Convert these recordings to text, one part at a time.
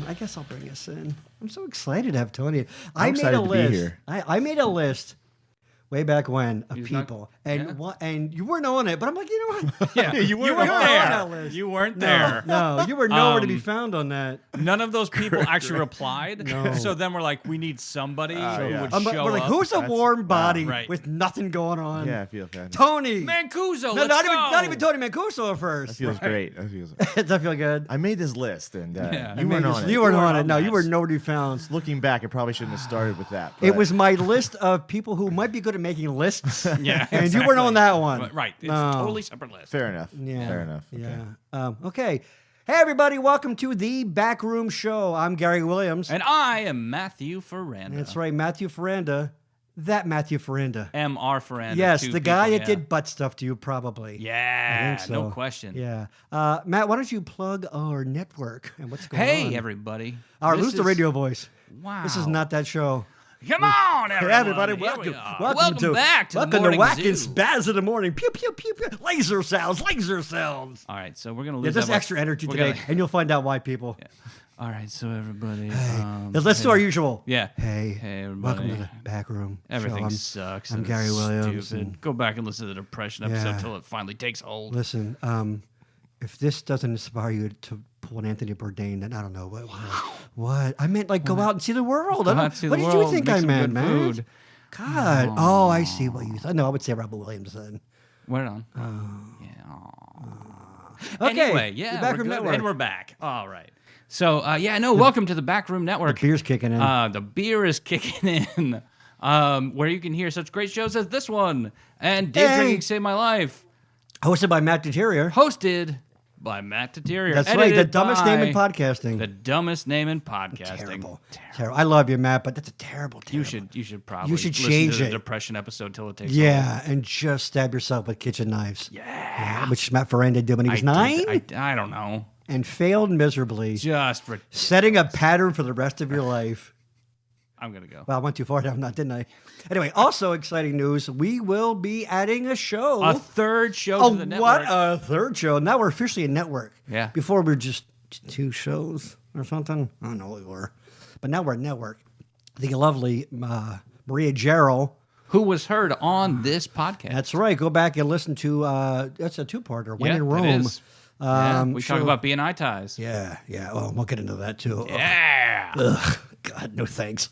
I guess I'll bring us in. I'm so excited to have Tony. I'm excited to be here. I made a list way back when of He's people, not- and you weren't on it, but I'm like, you know what? Yeah, You weren't on on there. that list. You weren't there. No, you were nowhere to be found on that. None of those people actually replied. No. So then we're like, we need somebody who yeah. would We're show like, up. who's a warm body Right. with nothing going on? Yeah, I feel fantastic. Tony. Mancuso, No, let's not go. even Tony Mancuso at first. That feels great. That feels. Does that feel good? I made this list, and Yeah. you weren't on it. You weren't on it. on No, that. you were nowhere to be found. Looking back, I probably shouldn't have started with that. It but- was my list of people who might be good at making lists. Yeah, And you weren't on that one. Right. It's No. a totally separate list. fair enough. Yeah. Fair enough. Okay. Yeah. Okay. Hey, everybody. Welcome to the Backroom Show. I'm Gary Williams. And I am Matthew Ferranda. That's right, Matthew Ferranda. That Matthew Ferranda. M.R. Ferranda. Yes, two the guy people, that did butt stuff to you, probably. Yeah, I think so. no question. Yeah. Matt, why don't you plug our network and what's going on? Hey, everybody. Our This lose the is- radio voice. Wow. This is not that show. Come on, Hey, everyone. everybody, Here welcome, we are. welcome back to the welcome to morning Whack zoo. and Spaz in the morning. Pew pew pew pew. Laser sounds. Laser sounds. All right, so we're gonna Yeah, lose just that much- extra energy we're today, gonna- and you'll find out why, people. All right, so everybody. Let's do our usual. Yeah. Hey, Hey, welcome to everybody. the back room. Everything show. sucks. I'm and Gary it's Williams, Stupid. and- Go back and listen to the Depression episode Yeah. until it finally takes hold. Listen, if this doesn't inspire you to pull an Anthony Bourdain, then I don't know what. What I meant, like, go out and see the world. Go I don't- out and see what the did world, you think make I some meant, good man? food. God. Oh, I see what you thought. No, I would say Robert Williams then. Right on. Yeah. aw. Okay. Anyway, the yeah, we're Backroom good, Network. and we're back. All right. So, welcome to the Backroom Network. Beer's kicking in. The beer is kicking in. Where you can hear such great shows as this one and Day Hey. Drinking Saved My Life, Hosted by Matt Deterior. hosted by Matt Deterior. That's right. The edited dumbest name in by podcasting. The dumbest name in podcasting. Terrible. Terrible. I love you, Matt, but that's a terrible. You terrible. should probably You should listen change to the it. Depression episode till it takes hold. Yeah, and just stab yourself with kitchen knives. Yeah. Which Matt Ferranda did when he was I 9 did- I don't know. and failed miserably, Just ridiculous. setting a pattern for the rest of your life. I'm gonna go. Well, I went too far down, didn't I? Anyway, also exciting news: we will be adding a show. A third show Oh, to the network. what a third show! Now we're officially a network. Yeah. Before we were just 2 shows or something. I don't know what we were, but now we're a network. The lovely Maria Jarrell. Who was heard on this podcast? That's right. Go back and listen to. That's a 2-parter. When yeah, in it Rome. is. Yeah, we talk show- about BNI ties. Yeah, yeah. Oh, we'll get into that too. Yeah. Ugh, God, no thanks.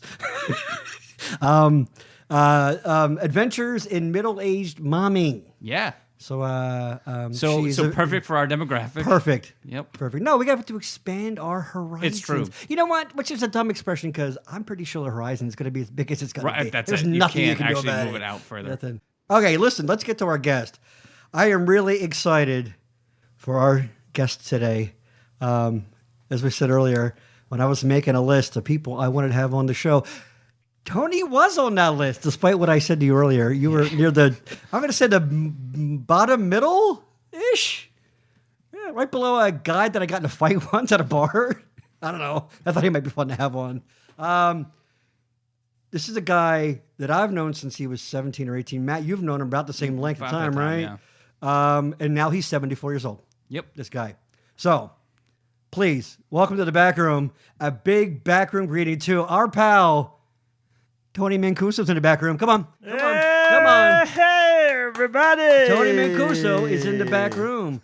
Adventures in middle-aged momming. Yeah. So, So she's perfect for our demographic. Perfect. Yep. Perfect. No, we got to expand our horizons. It's true. You know what? Which is a dumb expression because I'm pretty sure the horizon is going to be as big as it's going to Right, be. that's There's it. You nothing can't can do actually about move it out further. Nothing. Okay, listen. Let's get to our guest. I am really excited for our guest today. As we said earlier, when I was making a list of people I wanted to have on the show, Tony was on that list, despite what I said to you earlier. You were near the, I'm going to say the bottom middle-ish. Yeah, right below a guy that I got in a fight once at a bar. I don't know. I thought he might be fun to have on. This is a guy that I've known since he was 17 or 18. Matt, you've known him about the same length of About that time, time, right? And now he's 74 years old. Yep. This guy. So, please, welcome to the back room. A big back room greeting to our pal, Tony Mancuso's in the back room. Come on. Come on. Hey, everybody. Tony Mancuso is in the back room.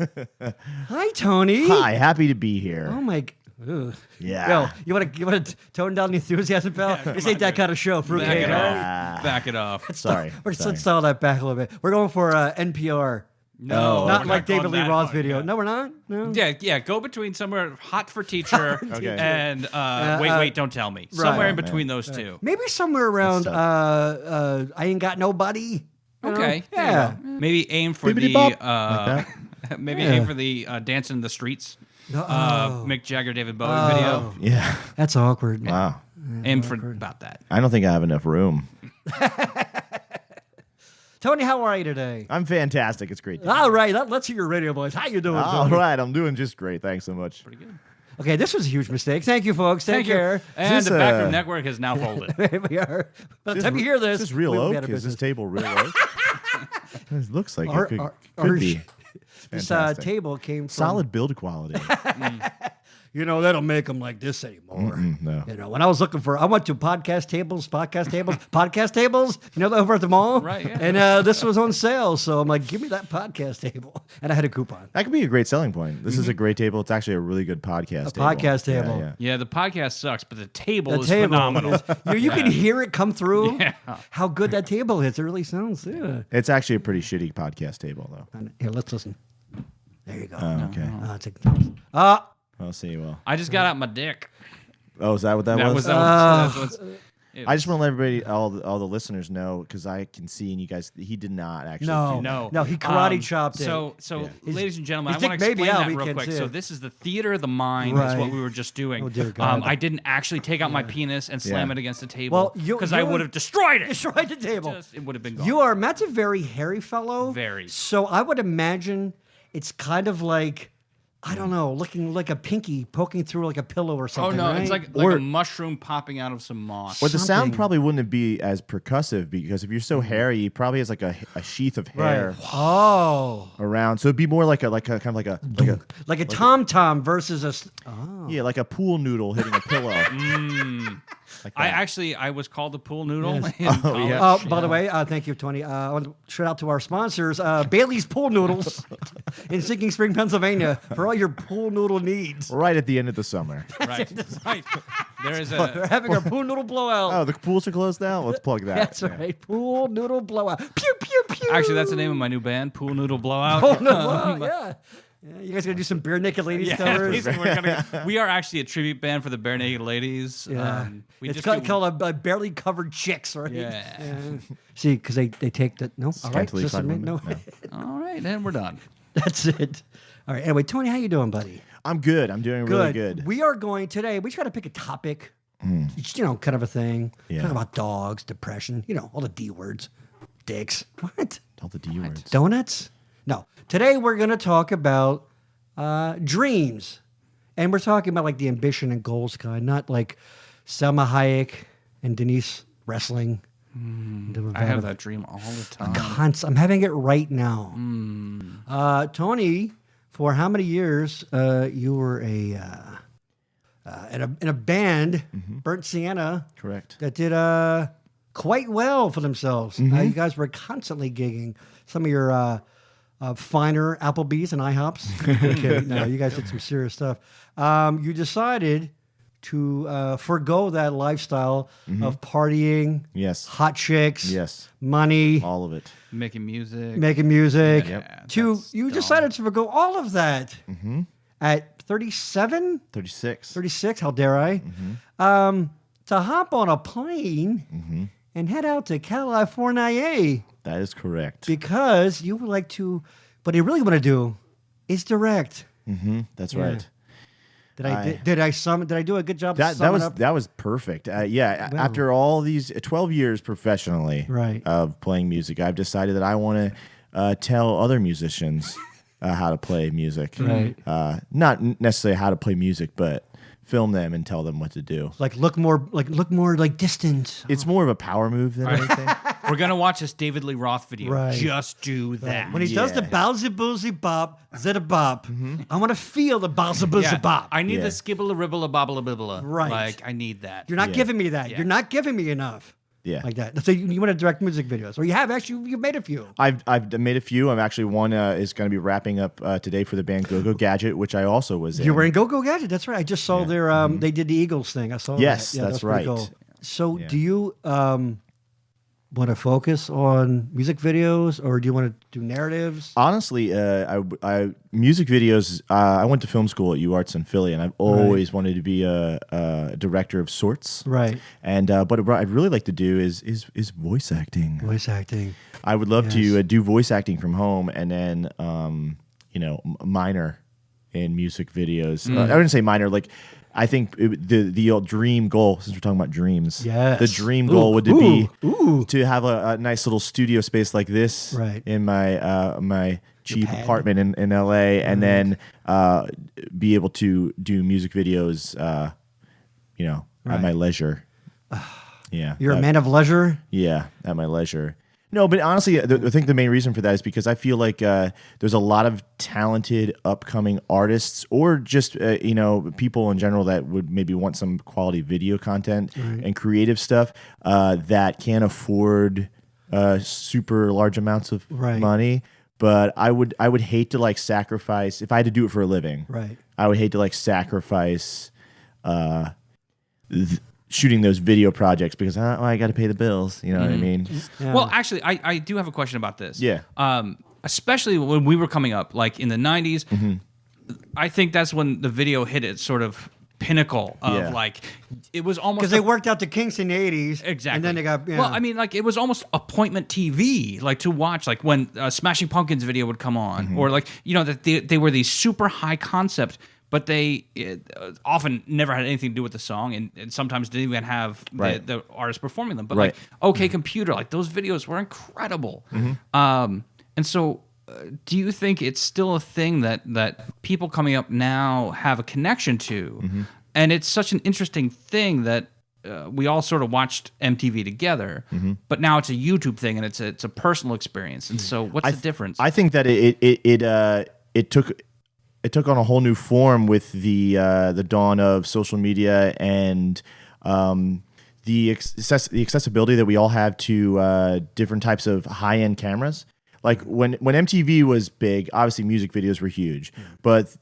Hi, Tony. Hi, happy to be here. Oh, my. Ugh. Yeah. Yo, you want to tone down the enthusiasm, pal? This ain't that kind of show. Back Fruitcake. it huh? off. Back it off. Sorry. Let's sorry. style that back a little bit. We're going for NPR. No, Not we're like going David Lee that Roth's hard, video. yeah. No, we're not. No. Yeah. Go between somewhere hot for teacher Okay. and wait, don't tell me. Somewhere in between those two. Maybe somewhere around That's I Ain't Got Nobody. You know? Okay. there you Yeah. go. Maybe aim for Bibbidi the bop. Like maybe Yeah. aim for the Dancing in the Streets Mick Jagger David Bowie Oh. video. Yeah. That's awkward. Wow. Aim for about that. I don't think I have enough room. Tony, how are you today? I'm fantastic. It's great. All right, let's hear your radio voice. How you doing, All Tony? right. I'm doing just great. Thanks so much. Pretty good. Okay, this was a huge mistake. Thank you, folks. Take Thank you. care. And Is the this, Backroom Network has now folded. Here we are. By the time you hear this, Is this real we'll be oak? out of Is this business. table real oak? It looks like Our- it could, our- could our- be. It's This fantastic. table came from Solid build quality. they don't make them like this anymore. no. When I was looking I went to podcast tables, over at the mall. Right, yeah. And this was on sale. So I'm like, give me that podcast table. And I had a coupon. That could be a great selling point. This is a great table. It's actually a really good podcast table. Podcast table. Yeah. Yeah, the podcast sucks, but the table The is table phenomenal. you can hear it come through. Yeah. How good that table is. It really sounds. Yeah. It's actually a pretty shitty podcast table, though. Here, let's listen. There you go. Okay. Take I'll see. Well, I just got out my dick. oh, is that what that was? That's I just want to let everybody, all the listeners know, because I can see, and you guys, he did not actually. No. do that. No, he karate chopped it. So, ladies and gentlemen, I his want to dick may be explain out, that we real can't quick. see So it. this is the theater of the mind, is Right. what we were just doing. Oh, dear God. I didn't actually take out my penis and slam Yeah. it against the Well, table you- because I you're- would have destroyed it. Destroyed the table. It would have been gone. You are Matt's a very hairy fellow. Very. So I would imagine it's kind of like, I don't know, looking like a pinky poking through like a pillow or Oh something. no, right? it's like Or- a mushroom popping out of some moss. Or the sound Something. probably wouldn't be as percussive, because if you're so hairy, he probably has like a sheath of hair right. Oh, around. So it'd be more like a kind of like a tom tom versus a. yeah, like a pool noodle hitting a pillow. Like I was called a pool noodle. Yes. in college. yeah. By the way, thank you, Tony. I want to shout out to our sponsors, Bailey's Pool Noodles in Sinking Spring, Pennsylvania, for all your pool noodle needs. right at the end of the summer. Right. Right. There is They're a having a pool noodle blowout. Oh, the pools are closed now? Let's plug that. That's Yeah. right, pool noodle blowout. Pew pew pew. actually that's the name of my new band, Pool Noodle Blowout. Pool noodle blowout. Yeah. Yeah, you guys gonna do some bare naked ladies Yeah, covers? basically we are actually a tribute band for the Bare Naked Ladies. Yeah, We it's just called a barely covered chicks, right? Yeah. See, because they take the no. All right, Scantily just a clad minute, no. women? All right, then we're done. That's it. All right. Anyway, Tony, how you doing, buddy? I'm good. I'm doing really good. We are going today. We try to pick a topic. It's, kind of a thing. Yeah. Talk about dogs, depression. All the D words, dicks. What? All the D words. Donuts? No. Today we're going to talk about dreams, and we're talking about like the ambition and goals kind, not like Selma Hayek and Denise wrestling. I have that dream all the time. I'm having it right now. Tony, for how many years you were in a band, Burnt Sienna, Correct. that did quite well for themselves. You guys were constantly gigging. Some of your finer Applebee's and IHOPs. Okay, no, you guys did some serious stuff. You decided to forego that lifestyle of partying, Yes. hot chicks, Yes. money, All of it. Making music. making music. Yeah, To that's you dumb. decided to forgo all of that at 37, 36. 36. How dare I? To hop on a plane and head out to California That is correct. because you would like to. What you really want to do is direct. That's Yeah. right. Did I do a good job? That summing was up? that was perfect. Yeah, Wow. after all these 12 years professionally Right. of playing music, I've decided that I want to tell other musicians how to play music. Right. Not necessarily how to play music, but film them and tell them what to do. Like look more like distant. It's more of a power move than anything. We're gonna watch this David Lee Roth video. Right. Just do that. When he does the Yeah. bowsy boozy bop, zit a bop, I want to feel the bowsy boozy Yeah. bop. I need Yeah. the skibble ribble bobble bibble. Right. Like I need that. You're not Yeah. giving me that. Yeah. You're not giving me enough. Yeah. Like that. So you want to direct music videos, or you've made a few. I've made a few. I'm actually one is going to be wrapping up today for the band Go Go Gadget, which I also was in. You were in Go Go Gadget. That's right. I just saw their they did the Eagles thing. I saw Yes, that. Yeah, that's pretty right. cool. So Yeah. do you want to focus on music videos, or do you want to do narratives? Honestly, I music videos. I went to film school at UArts in Philly, and I've always wanted to be a director of sorts. Right. And but what I'd really like to do is voice acting. Voice acting. I would love to Yes. do voice acting from home, and then minor in music videos. I wouldn't say minor. Like I think the old dream goal, since we're talking about dreams, Yes. the dream Ooh, goal would ooh, be ooh. to have a nice little studio space like this Right. in my my cheap pad. apartment in LA, and then be able to do music videos, at my leisure. Yeah, You're a man of leisure. Yeah, at my leisure. No, but honestly, I think the main reason for that is because I feel like there's a lot of talented upcoming artists, or just people in general that would maybe want some quality video content and creative stuff that can't afford super large amounts of money. But I would hate to like sacrifice, if I had to do it for a living. Right. I would hate to like sacrifice shooting those video projects because I got to pay the bills. You know what I mean? Yeah. Well, actually, I do have a question about this. Yeah. Especially when we were coming up, like in the 90s, I think that's when the video hit its sort of pinnacle of like, it was almost... Because they worked out the kinks in the 80s. Exactly. And then they got... Well, I mean, like, it was almost appointment TV, like, to watch, like, when Smashing Pumpkins video would come on, or, like, that they were these super high concept, but they often never had anything to do with the song, and sometimes didn't even have the artist performing them. But, like, OK Computer, like, those videos were incredible. And so... do you think it's still a thing that people coming up now have a connection to? And it's such an interesting thing that we all sort of watched MTV together, but now it's a YouTube thing and it's a personal experience. And so, what's the difference? I think that it took on a whole new form with the dawn of social media and the accessibility that we all have to different types of high-end cameras. Like when MTV was big, obviously music videos were huge. But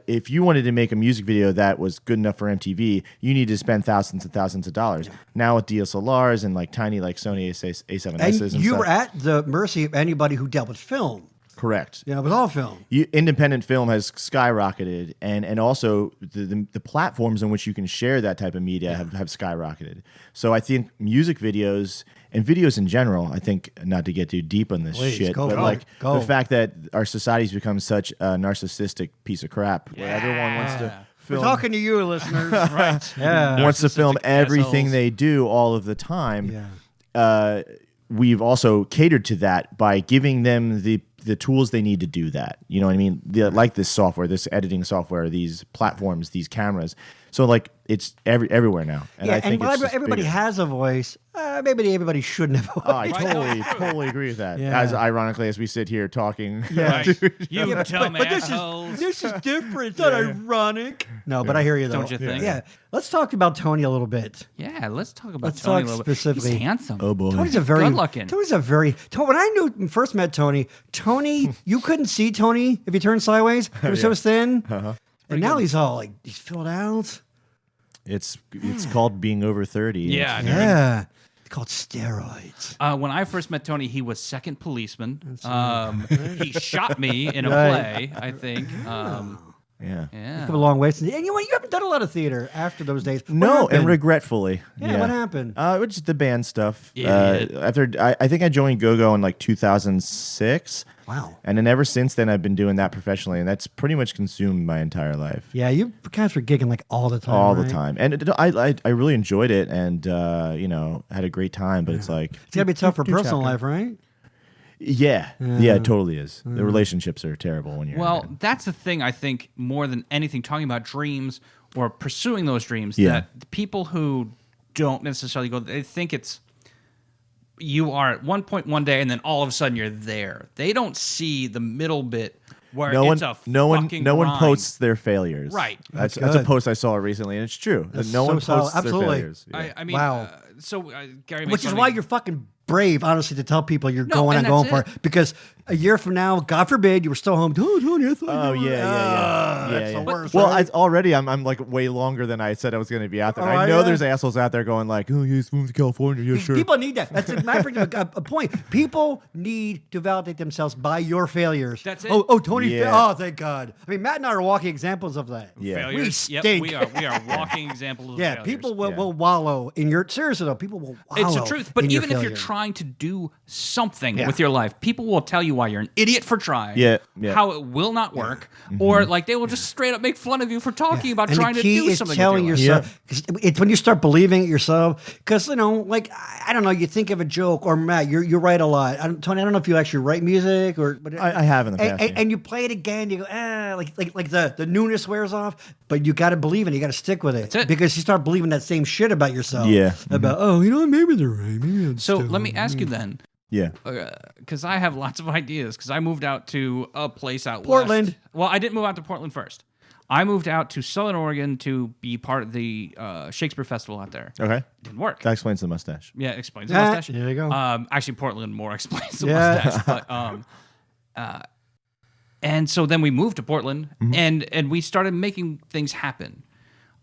if you wanted to make a music video that was good enough for MTV, you needed to spend thousands and thousands of dollars. Now with DSLRs and like tiny like Sony A7Ss and you stuff. were at the mercy of anybody who dealt with film. Correct. It was all film. Independent film has skyrocketed, and also the platforms in which you can share that type of media have skyrocketed. So I think music videos and videos in general, I think, not to get too deep on this shit, but the fact that our society's become such a narcissistic piece of crap where everyone wants to film. We're talking to you, listeners. Right. Yeah. Wants to film everything assholes. they do all of the time. Yeah. We've also catered to that by giving them the tools they need to do that. You know what I mean? Like this software, this editing software, these platforms, these cameras. So like it's everywhere now. And I think everybody has a voice. Maybe everybody shouldn't have a voice. Oh, I totally agree with that. Yeah. As ironically as we sit here talking. Right. You dumb assholes. This is different. It's not ironic. No, but I hear you though. Don't you think? Yeah. Let's talk about Tony a little bit. Yeah, let's talk about Let's Tony talk a little bit. specifically. He's handsome. Oh boy. Tony's a very good-looking. When I first met Tony, you couldn't see Tony if you turned sideways. He was so thin. And now he's all like, he's filled out. It's called being over 30. Yeah. Yeah. It's called steroids. When I first met Tony, he was second policeman. He shot me in a play, I think. Yeah. Come a long way. And you haven't done a lot of theater after those days. What No, happened? and regretfully. Yeah, what happened? Just the band stuff. Yeah. I think I joined Go-Go in like 2006. Wow. And then ever since then, I've been doing that professionally, and that's pretty much consumed my entire life. Yeah, you guys were gigging like all the time. All right? the time. And I really enjoyed it and, had a great time, but it's like... It's got to be tough for personal life, right? Yeah, it totally is. The relationships are terrible when you're... Well, that's the thing, I think, more than anything, talking about dreams or pursuing those dreams, Yeah. that the people who don't necessarily go, they think it's... You are at one point one day, and then all of a sudden you're there. They don't see the middle bit where no it's one, a no one, fucking no one grind. posts their failures. Right. That's a good. post I saw recently, and it's true. That's No so one solid. posts Absolutely. their failures. Yeah. I mean, Wow. Gary, Which is why you're fucking brave, honestly, to tell people you're No, going and and going that's for it. Because a year from now, God forbid, you were still home. Oh yeah. That's the worst. Well, right? already I'm like way longer than I said I was going to be out there. Oh, I know yeah? there's assholes out there going like, oh, yes, move to California. Yeah, sure. People need that. That's a point. People need to validate themselves by your failures. That's it. Oh, Tony. Yeah. Oh, thank God. I mean, Matt and I are walking examples of that. Yeah. failures. We Yep, stink. we are walking examples of Yeah, failures. people will wallow in your. Seriously though, people will wallow. It's the truth. But in your even if you're failure. trying to do something with your life, people will tell you why you're an idiot for trying. Yeah. How it will not work, or like they will just straight up make fun of you for talking about and trying the to key do is something. telling with your life. yourself. 'Cause it's when you start believing it yourself. Because like I don't know, you think of a joke, or Matt, you write a lot. Tony, I don't know if you actually write music or. But I have in the past. yeah. And you play it again, you go like the newness wears off, but you got to believe it. You got to stick with it. That's it. Because you start believing that same shit about yourself. Yeah. About maybe they're right. Maybe I'm So stupid. let me ask you then. Yeah. because I have lots of ideas. Because I moved out to a place out Portland. west. Well, I didn't move out to Portland first. I moved out to Southern Oregon to be part of the Shakespeare Festival out there. Okay. Didn't work. That explains the mustache. Yeah, explains the Ah, mustache. there you go. Actually, Portland more explains the Yeah. mustache. But and so then we moved to Portland, and we started making things happen.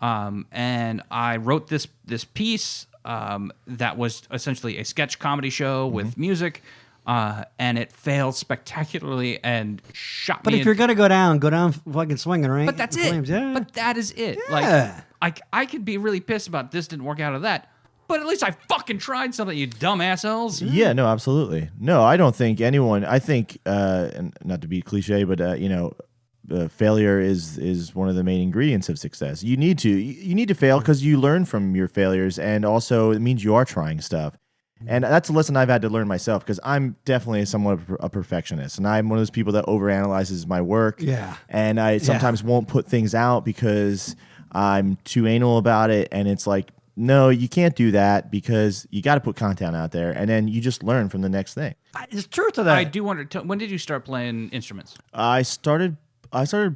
And I wrote this piece that was essentially a sketch comedy show with music, and it failed spectacularly and shot But me. if you're gonna go down fucking swinging, right? But that's The it. flames, yeah. But that is it. Yeah. Like I could be really pissed about this didn't work out of that. But at least I fucking tried something, you dumb assholes. Yeah, no, absolutely. No, I don't think anyone. I think, and not to be cliche, but failure is one of the main ingredients of success. You need to fail because you learn from your failures, and also it means you are trying stuff. And that's a lesson I've had to learn myself because I'm definitely somewhat of a perfectionist, and I'm one of those people that overanalyzes my work. Yeah. And I sometimes won't put things out because I'm too anal about it, and it's like, no, you can't do that because you got to put content out there, and then you just learn from the next thing. It's truth to that. I do wonder, when did you start playing instruments? I started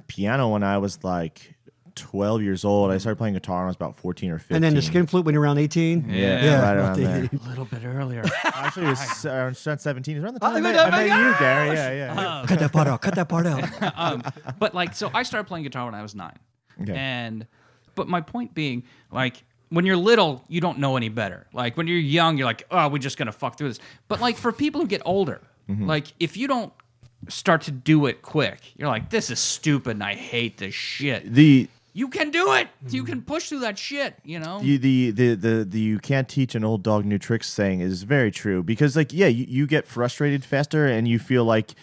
piano when I was like 12 years old. I started playing guitar when I was about 14 or 15. And then the skin flute when you're around 18. Yeah, right around there. A little bit earlier. Actually, it was around 17. It was around the Oh, time my I God, met my you, Gary. Yeah. Cut that part out. Cut that part out. But like, so I started playing guitar when I was 9. Okay. But my point being, like, when you're little, you don't know any better. Like, when you're young, you're like, oh, we're just going to fuck through this. But like, for people who get older, like, if you don't start to do it quick, you're like, this is stupid and I hate this shit. You can do it. You can push through that shit, you know? The you can't teach an old dog new tricks saying is very true because, like, yeah, you get frustrated faster and you feel like,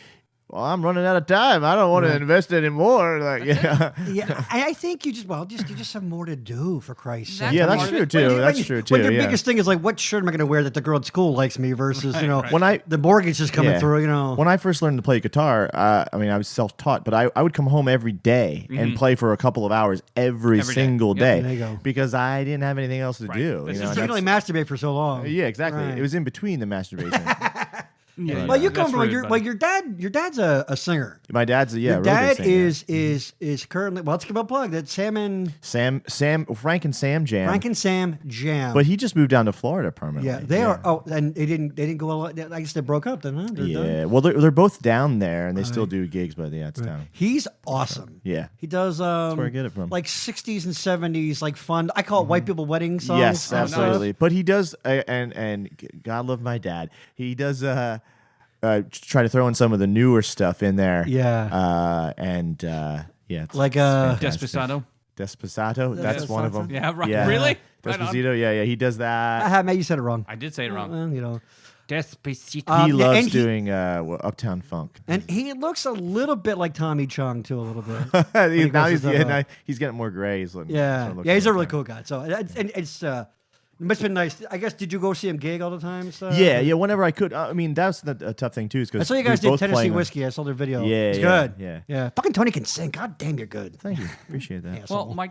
well, I'm running out of time. I don't want to invest anymore. Like, yeah. Yeah, I think you just have more to do, for Christ's sake. Yeah, part that's of true it. too. That's true too. When your Yeah. biggest thing is like, what shirt am I going to wear that the girl at school likes me versus, When the mortgage is coming through, When I first learned to play guitar, I mean, I was self-taught, but I would come home every day and play for a couple of hours every Every day. single Yep. day There you go. because I didn't have anything else to do. This You is know, You can only masturbate for so long. yeah, exactly. Right. It was in between the masturbation. Yeah, Well, you that's come from rude, your buddy. your dad's a singer. My dad's Your really dad good singer. is currently, well, let's give a plug. That's Frank and Sam Jam. Jam. But he just moved down to Florida permanently. yeah, they are. Oh, and they didn't go a lot. I guess they broke up then, huh? They're done? Yeah, well, they're both down there, and they still do gigs, but yeah, it's down. He's awesome. Yeah. He does where I get it from. like 60s and 70s, like fun. I call it white people wedding songs. Yes, and stuff. absolutely. But he does, and God love my dad. He does try to throw in some of the newer stuff in there. Yeah. Yeah, it's Like Desperado. Desperado. That's one of them. Yeah, right. Really? Right on. Desposito. Yeah, he does that. Matt, you said it wrong. I did say it wrong. Well, Despacito. He yeah, loves and he- doing Uptown Funk. and he looks a little bit like Tommy Chung too, a little bit. He's, now goes to the- he's getting more gray. He's looking, Yeah, starting to look yeah, he's a more really gray. cool guy. So it's it must have been nice. I guess, did you go see him gig all the time? So? Yeah, whenever I could. I mean, that's a tough thing too. Is I because saw you guys did Tennessee Whiskey. I saw their video. Yeah, it's yeah, good. yeah. Fucking Tony can sing. God damn, you're good. Thank you, appreciate that. Asshole. Well,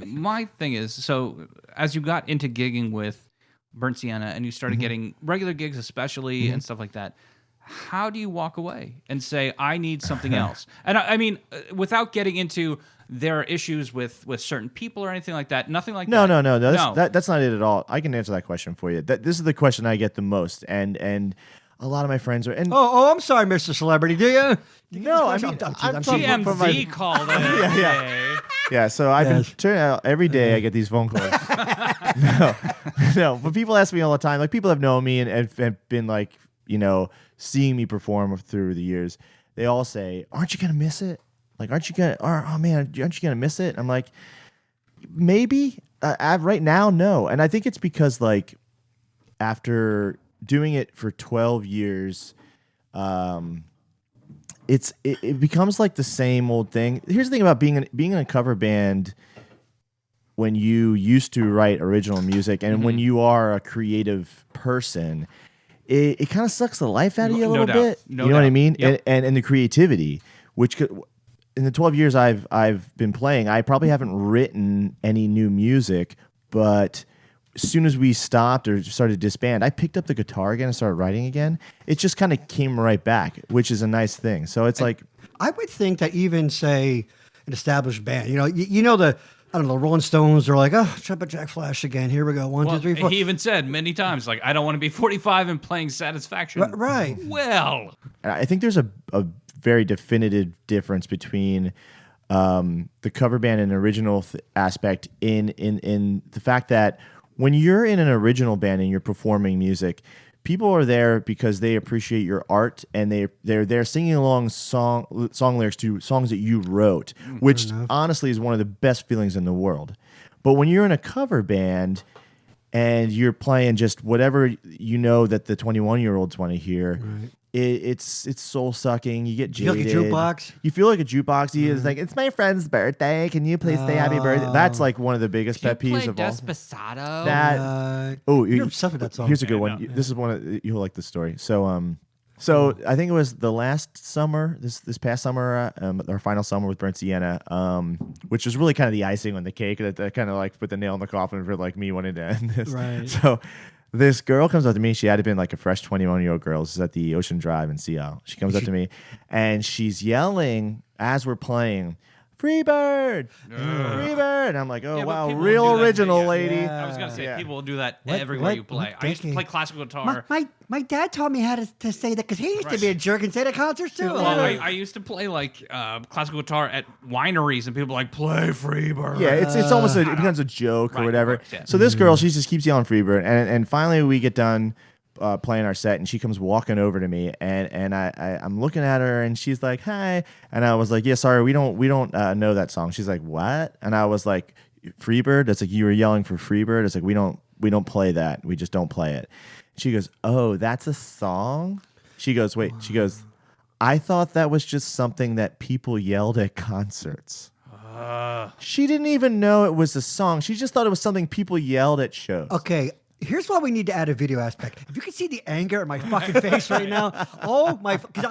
my thing is, so as you got into gigging with Burnt Sienna and you started getting regular gigs, especially and stuff like that, how do you walk away and say, I need something else? And I mean, without getting into there are issues with certain people or anything like that, nothing like that. No. That's not it at all. I can answer that question for you. This is the question I get the most, and a lot of my friends are. And Oh, I'm sorry, Mr. Celebrity. Do you? no, I mean, I'm from my- TMZ called it. Yeah, so I've been turning out every day I get these phone calls. no, but people ask me all the time. Like, people have known me and have been like, seeing me perform through the years. They all say, "Aren't you gonna miss it? Like, aren't you gonna miss it?" I'm like, maybe. Right now, no. And I think it's because, like, after doing it for 12 years, it becomes like the same old thing. Here's the thing about being in a cover band. When you used to write original music and when you are a creative person, it kind of sucks the life out of you a No little doubt. bit. No You know what I doubt. mean? Yep. And the creativity, which could, in the 12 years I've been playing, I probably haven't written any new music, but as soon as we stopped or started to disband, I picked up the guitar again and started writing again. It just kind of came right back, which is a nice thing. So it's like, I would think that even say an established band, you know the I don't know, Rolling Stones are like, oh, Trumpet Jack Flash again. Here we go. One, two, three, four. He even said many times, like, I don't want to be 45 and playing Satisfaction. Right. Well, I think there's a very definitive difference between the cover band and original aspect in the fact that when you're in an original band and you're performing music, people are there because they appreciate your art and they're there singing along song lyrics to songs that you wrote, which honestly is one of the best feelings in the world. But when you're in a cover band and you're playing just whatever that the 21-year-olds want to hear, it's soul sucking. You get jaded. You feel like a jukebox? You feel like a jukebox. It's like, it's my friend's birthday. Can you please say happy birthday? That's like one of the biggest pet peeves of all. Despacito? That you're obsessed with that song. Here's a good one. This is one of you'll like the story. So I think it was the last summer, this past summer, our final summer with Burnt Sienna, which was really kind of the icing on the cake that kind of like put the nail in the coffin for like me wanting to end this. Right. So this girl comes up to me. She had to been like a fresh 21-year-old girl. This is at the Ocean Drive in Seattle. She comes up to me and she's yelling as we're playing, "Freebird! Freebird!" And I'm like, oh, wow, real original, lady. Yeah. I was going to say, people will do that What- everywhere what- you play. what I used to decade? play classical guitar. My dad taught me how to say that because he used to be a jerk and say it at concerts too. Well, I used to play like classical guitar at wineries, and people were like, play Freebird. Yeah, it's almost it becomes a joke or Right, whatever. of course, yeah. So this girl, she just keeps yelling Freebird, and finally we get done playing our set, and she comes walking over to me, and I'm looking at her, and she's like, "Hi," and I was like, "Yeah, sorry, we don't know that song." She's like, "What?" And I was like, "Freebird?" It's like, you were yelling for Freebird. It's like, we don't play that. We just don't play it. She goes, "Oh, that's a song?" She goes, "Wait." She goes, "I thought that was just something that people yelled at concerts." She didn't even know it was a song. She just thought it was something people yelled at shows. Okay, here's why we need to add a video aspect. If you can see the anger in my fucking face right now, oh my, because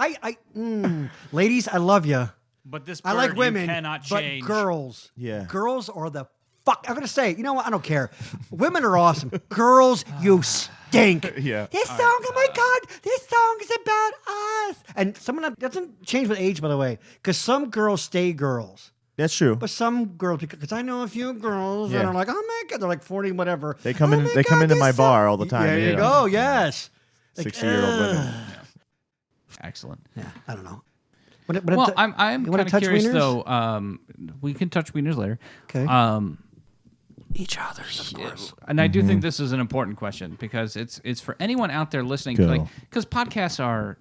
ladies, I love you. But this I bird like you women, cannot change. but girls, Yeah. girls are the fuck. I'm gonna say, you know what? I don't care. Women are awesome. Girls, you stink. Yeah. This song, oh my god, this song is about us. And someone that doesn't change with age, by the way, because some girls stay girls. That's true. But some girls, because I know a few girls that Yeah. are like, oh my god, they're like 40, whatever. They come Oh in. my They come God, into this my song- bar all the time. There you go. Yes. Like, 60-year-old women. Excellent. Yeah, I don't know. Well, I'm you wanna kind of touch curious wieners? though. We can touch wieners later. Okay. Each other's, of course. And I do think this is an important question because it's for anyone out there listening. Go. Like, because podcasts are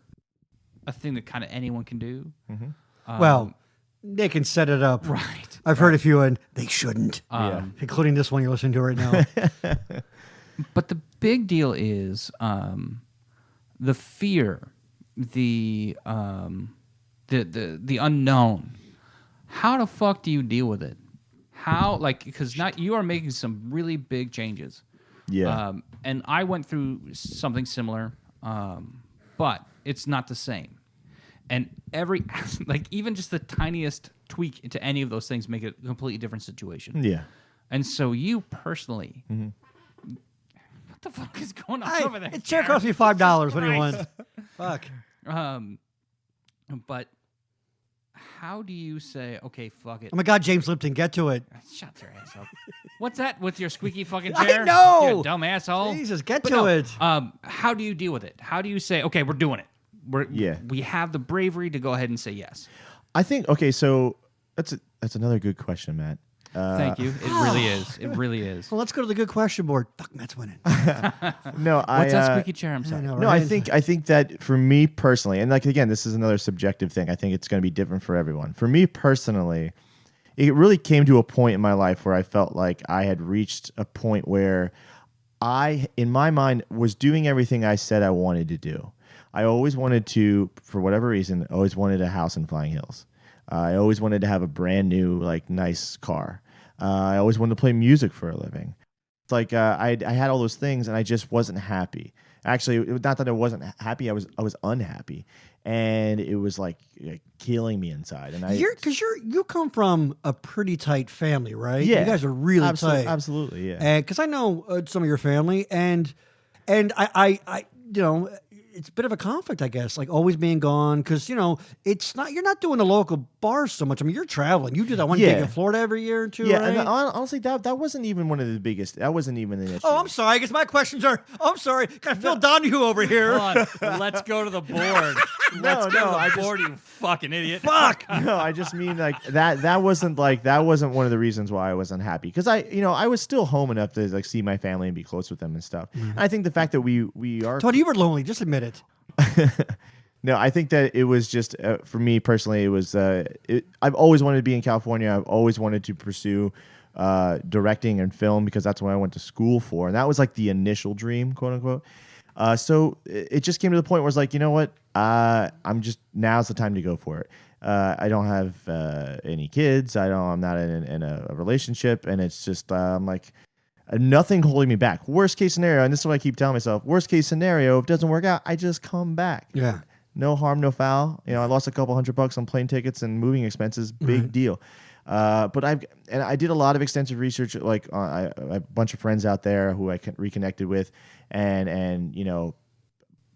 a thing that kind of anyone can do. Well, they can set it up. Right. I've heard a few, and they shouldn't. Including this one you're listening to right now. But the big deal is the fear, the unknown. How the fuck do you deal with it? How, like, because you are making some really big changes. Yeah. And I went through something similar, but it's not the same. And even just the tiniest tweak into any of those things make it a completely different situation. Yeah. And so you personally, what the fuck is going on over there? It sure cost me $5. What do you want? Fuck. But how do you say, okay, fuck it? Oh my God, James Lipton, get to it. Shut your ass up. What's that with your squeaky fucking I chair? know! You dumb asshole. Jesus, get But to no, it. How do you deal with it? How do you say, okay, we're doing it? We have the bravery to go ahead and say yes. I think so. That's another good question, Matt. Thank you. It really is. It really is. Well, let's go to the good question board. Fuck, Matt's winning. No, What's that squeaky chair? I'm sorry. I know, No, right? I think that for me personally, and like again, this is another subjective thing. I think it's going to be different for everyone. For me personally, it really came to a point in my life where I felt like I had reached a point where I, in my mind, was doing everything I said I wanted to do. I always wanted to, for whatever reason, always wanted a house in Flying Hills. I always wanted to have a brand new, like, nice car. I always wanted to play music for a living. It's like I had all those things, and I just wasn't happy. Actually, not that I wasn't happy, I was unhappy. and it was like killing me inside. And you come from a pretty tight family, right? Yeah, you guys are really tight. Absolutely, yeah. And because I know some of your family, and I you know, it's a bit of a conflict, I guess, like always being gone, because it's not, you're not doing the local bars so much. I mean, you're traveling. You do that one gig in Florida every year or two, yeah. right? And honestly, that wasn't even one of the biggest. That wasn't even an issue. Oh, I'm sorry. I guess my questions are. I'm sorry. Got Phil Donahue over here. Hold on. Let's go to the board. Let's go to the board, you fucking idiot. Fuck. No, I just mean like that wasn't one of the reasons why I was unhappy, because I was still home enough to like see my family and be close with them and stuff. And I think the fact that we are Tony, you were lonely. Just admit it. No, I think that it was just for me personally. It was I've always wanted to be in California. I've always wanted to pursue directing and film, because that's what I went to school for, and that was like the initial dream, quote unquote. So it just came to the point where it's like, you know what? Now's the time to go for it. I don't have any kids. I'm not in a relationship, and it's just I'm like, nothing holding me back. Worst case scenario, and this is what I keep telling myself, worst case scenario, if it doesn't work out, I just come back. Yeah. No harm, no foul. I lost a couple $100 on plane tickets and moving expenses. Big deal. But I did a lot of extensive research. Like I have a bunch of friends out there who I reconnected with, and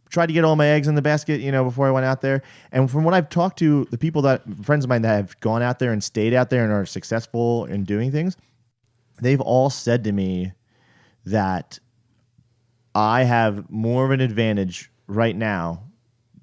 tried to get all my eggs in the basket, before I went out there. And from what I've talked to, the friends of mine that have gone out there and stayed out there and are successful in doing things, they've all said to me that I have more of an advantage right now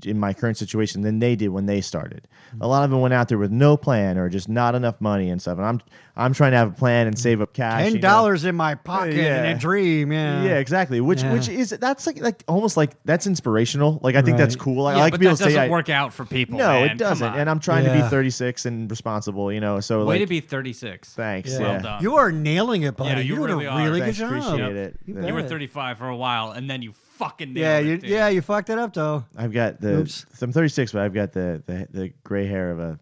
in my current situation than they did when they started. A lot of them went out there with no plan or just not enough money and stuff. And I'm trying to have a plan and save up cash. $10 in my pocket and a dream. Yeah. Yeah, exactly. Which is that's like almost like that's inspirational. Like I think that's cool. Like, Yeah, I like but to be able that to say doesn't work out for people. No, man. it doesn't. Come on. And I'm trying to be Yeah. 36 and responsible. So Way like, to be 36. thanks. Yeah. Yeah. Well done. You are nailing it, buddy. Yeah, you You're doing really a are. really Thanks, good job. appreciate it. You You were bet. 35 for a while, and then you fucking Yeah, nailed it, dude. you fucked it up though. I've got Oops. I'm 36, but I've got the gray hair of a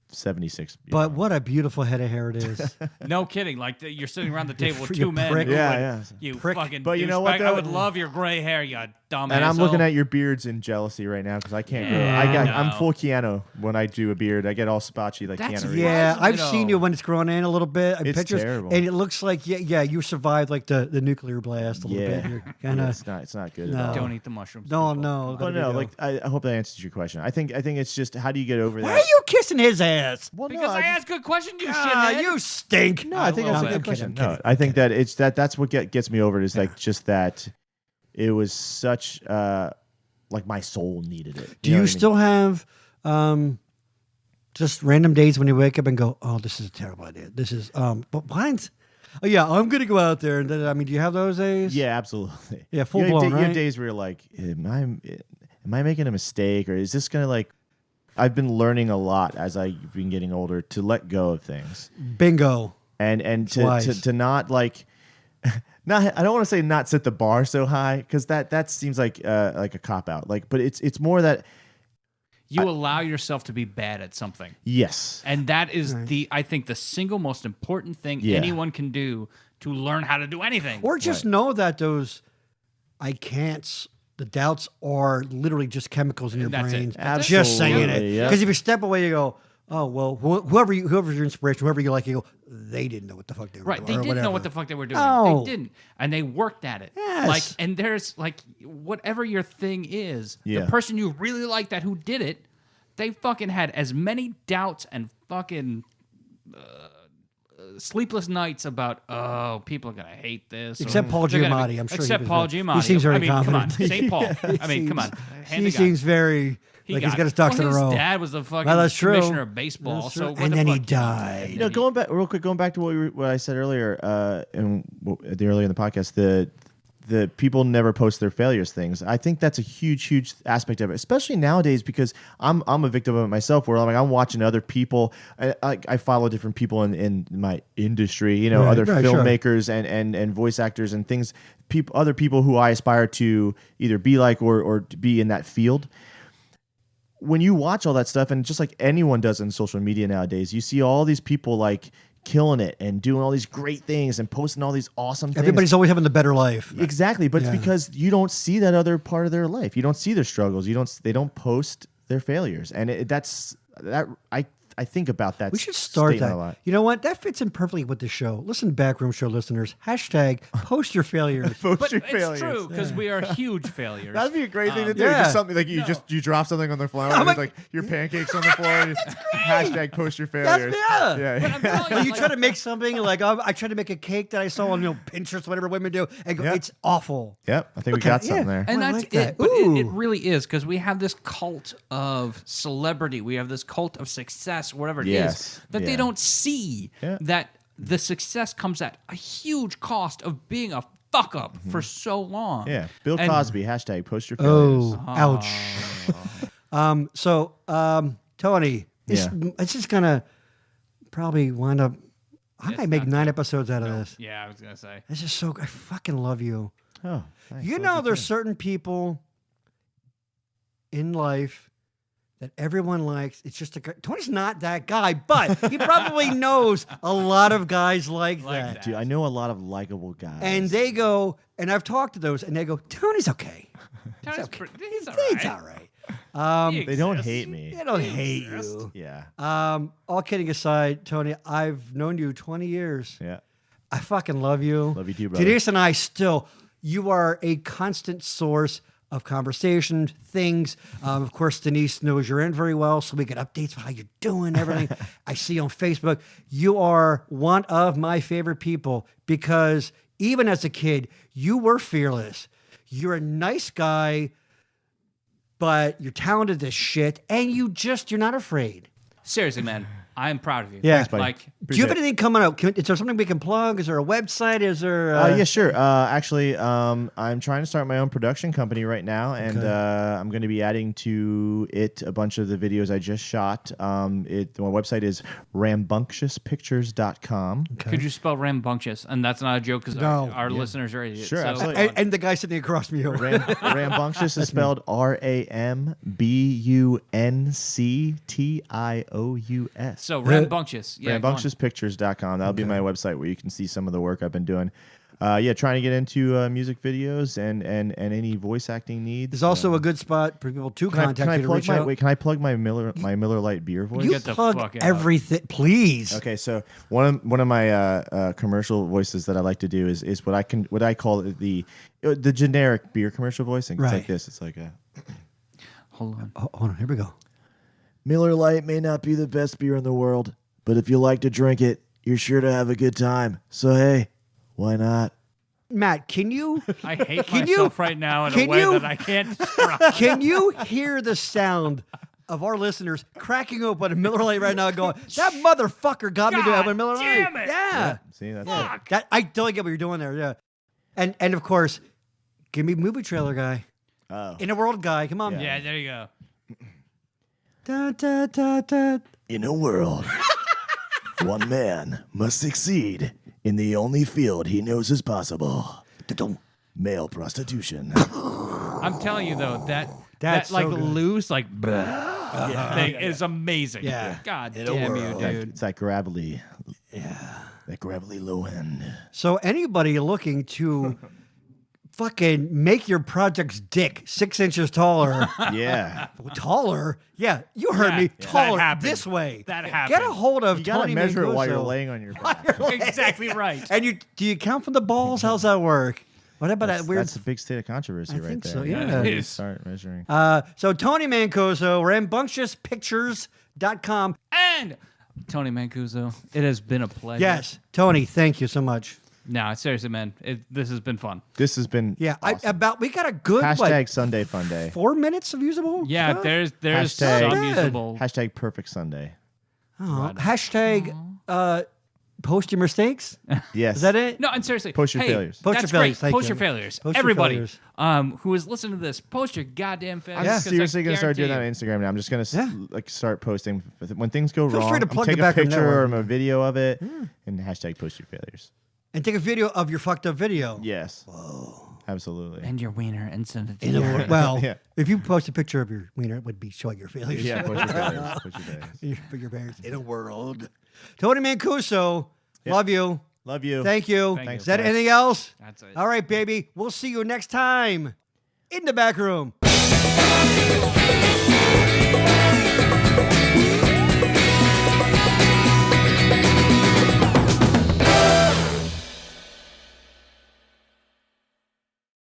76. But what a beautiful head of hair it is. No kidding. Like you're sitting around the table with You two men. prick. who Yeah, would- yeah. You Prick. fucking. But you know what, douchebag. I though? would love your gray hair, you dumb. And I'm looking asshole. at your beards in jealousy right now because I can't grow. Yeah, I'm no. full Keanu when I do a beard. I get all spotchy like That's Keanu Reeves. Yeah, Surprisingly, I've seen though. you when it's growing in a little bit. It's Pictures, terrible. and it looks like you survived like the nuclear blast a little bit. Yeah. You're kind of It's not good No. at all. Don't eat the mushrooms. no, people. no. But there no, you go. like I hope that answers your question. I think it's just how do you get over Why that? are you kissing his ass? Well, Because I asked good questions, you Ah, shithead. you stink. No, I think I that's a love good it. question. I'm kidding, No, I think that it's that's what gets me over it is like just that it was such like my soul needed it. Do know you what I mean? still have just random days when you wake up and go, "Oh, this is a terrible idea. This is but what? Oh yeah, I'm gonna go out there." And then, I mean, do you have those days? Yeah, absolutely. Yeah, full You have blown, You have right? days where you're like, am I making a mistake, or is this gonna like? I've been learning a lot as I've been getting older to let go of things Bingo. and Wise. to not like. Not, I don't want to say not set the bar so high because that seems like a cop out. Like, but it's more that You allow yourself to be bad at something. yes, And that is I think the single most important thing Yeah. anyone can do to learn how to do anything. Or just know that those I can'ts, the doubts are literally just chemicals in your That's it. brain. That's Just saying it. Absolutely, yeah. Because if you step away, you go, oh, well, whoever's your inspiration, whoever you like, you go, they didn't know what the fuck they were Right, doing. they or didn't whatever. know what the fuck they were doing. No. They didn't, and they worked at it. Yes. Like, and there's like whatever your thing is, Yeah. the person you really like that who did it, they fucking had as many doubts and fucking sleepless nights about people are gonna hate this. or Except Paul they're gonna Giamatti, I'm sure he Except was Paul very- Giamatti. he seems very I mean, come on, confident. St. Paul. I mean, come on. Hand He to God. seems very like he's got his ducks in a row. His dad was the fucking Well, that's true. commissioner of baseball. That's So true. what And the then he fuck- died. You know, going back real quick, going back to what I said earlier, and earlier in the podcast, the people never post their failures things. I think that's a huge aspect of it, especially nowadays because I'm a victim of it myself. Where I'm watching other people. I follow different people in my industry. Right, other right, sure. filmmakers and voice actors and things. Other people who I aspire to either be like or to be in that field. When you watch all that stuff, and just like anyone does in social media nowadays, you see all these people like killing it and doing all these great things and posting all these awesome things. Everybody's always having the better life. Exactly, but Yeah. it's because you don't see that other part of their life. You don't see their struggles. They don't post their failures, and I think about that. We should start statement that. a lot. You know what? That fits in perfectly with the show. Listen, Backroom Show listeners, hashtag post your failures. Post But your it's failures. true because we are huge failures. That'd be a great thing to do. yeah. Just something like you drop something on the floor, and there's like your pancakes on the floor. And hashtag post your failures. yeah. But I'm telling Well, you like, try to make something like I tried to make a cake that I saw on Pinterest, whatever women do, and go, Yep. it's awful. Yep, I think we Okay, got something yeah. there. And I that's like that. it. But it Ooh. really is because we have this cult of celebrity. We have this cult of success, whatever it Yes. is, that they Yeah. don't see Yeah. that the success comes at a huge cost of being a fuck up for so long. Mm-hmm. Yeah, Bill And- Cosby, hashtag post your failures. Oh, ouch. Tony, it's just gonna probably wind up. I might make 9 episodes out of this. Yeah, I was gonna say. This is so. I fucking love you. Oh, thanks. You Love know, there's too. certain people in life that everyone likes. It's just Tony's not that guy, but he probably knows a lot of guys like that. Dude, I know a lot of likable guys. And they go, and I've talked to those, and they go, Tony's okay. He's all He's right. all right. they don't exists. hate me. They don't hate you. Yeah, All kidding aside, Tony, I've known you 20 years. yeah. I fucking love you. Love you too, brother. Denise and I still, you are a constant source of conversation, things. Of course, Denise knows you're in very well, so we get updates on how you're doing, everything. I see you on Facebook. You are one of my favorite people because even as a kid, you were fearless. You're a nice guy, but you're talented as shit, and you're not afraid. Seriously, man, I am proud of you. Yeah. Thanks, buddy. Like, Do you have anything coming out? Is there something we can plug? Is there a website? Is there? Yeah, sure. Actually, I'm trying to start my own production company right now, and I'm going to be adding to it a bunch of the videos I just shot. My website is rambunctiouspictures.com. could you spell rambunctious? And that's not a joke because No. our listeners are idiots. Sure, so, absolutely. And the guy sitting across from you. Rambunctious is spelled RAMBUNCTIOUS. So rambunctious. Yeah, go on. Rambunctiouspictures.com. That'll be my website where you can see some of the work I've been doing. Trying to get into music videos and any voice acting needs. There's also a good spot for people to contact can I you to plug reach my out. can I plug my Miller Lite beer voice? You Get the plug fuck out. everything, please. Okay, so one of my commercial voices that I like to do is what I call the generic beer commercial voice. And it's Right. like this. It's like a Hold on. Oh, hold on, here we go. Miller Lite may not be the best beer in the world, but if you like to drink it, you're sure to have a good time. So hey, why not? Matt, can you I hate Can you- myself right now in a can way you- that I can't describe. can you hear the sound of our listeners cracking open a Miller Lite right now, going, "That motherfucker got me to have a Miller Lite." damn it. Yeah, See, that's Fuck. that I totally get what you're doing there. Yeah, and of course, give me movie trailer guy, in a world guy. Come on, Yeah, there you go. Da, da, da, da. In a world, one man must succeed in the only field he knows is possible. Male prostitution. I'm telling you though that That's like so good. loose like thing is amazing. Yeah. God damn you, dude. It's that gravelly. Yeah. That gravelly low end. So anybody looking to fucking make your project's dick 6 inches taller. Yeah. Taller? Yeah, you heard Yeah, me. that Taller happened. this way. That Get happened. a hold of You gotta Tony measure it while you're Mancuso. laying on your back. Exactly right. And do you count from the balls? How's that work? What about that weird? That's a big state of controversy I right think there. so, yeah. It You is. start measuring. So Tony Mancuso, rambunctiouspictures.com. And Tony Mancuso, it has been a pleasure. Yes, Tony, thank you so much. No, seriously, man. This has been fun. This has been Yeah, awesome. we got a good Hashtag Sunday Fun Day. 4 minutes of usable. Yeah, stuff? there's Hashtag- some usable. Hashtag perfect Sunday. Oh, hashtag post your mistakes. Yes. Is that it? No, and seriously, Post your hey, failures. Post your that's failures, Great. thank Post you. your failures. Post your Everybody failures. who is listening to this, post your goddamn failures. I'm 'cause I seriously gonna start doing that on guarantee Instagram now. I'm just gonna Yeah. start posting when things go Feel wrong. free to I'm plug the take a Backroom picture or Network. a video of it and hashtag post your failures. And take a video of your fucked up video. Yes. Whoa. Absolutely. and your wiener and send it to In you. a, well, Yeah. if you post a picture of your wiener, it would be showing your failures. Yeah, post your failures. Post your failures. For your parents in a world. Tony Mancuso, love you. Love you. Thank you. Thank Is you. that anything else? That's it. All right, baby. We'll see you next time in the back room.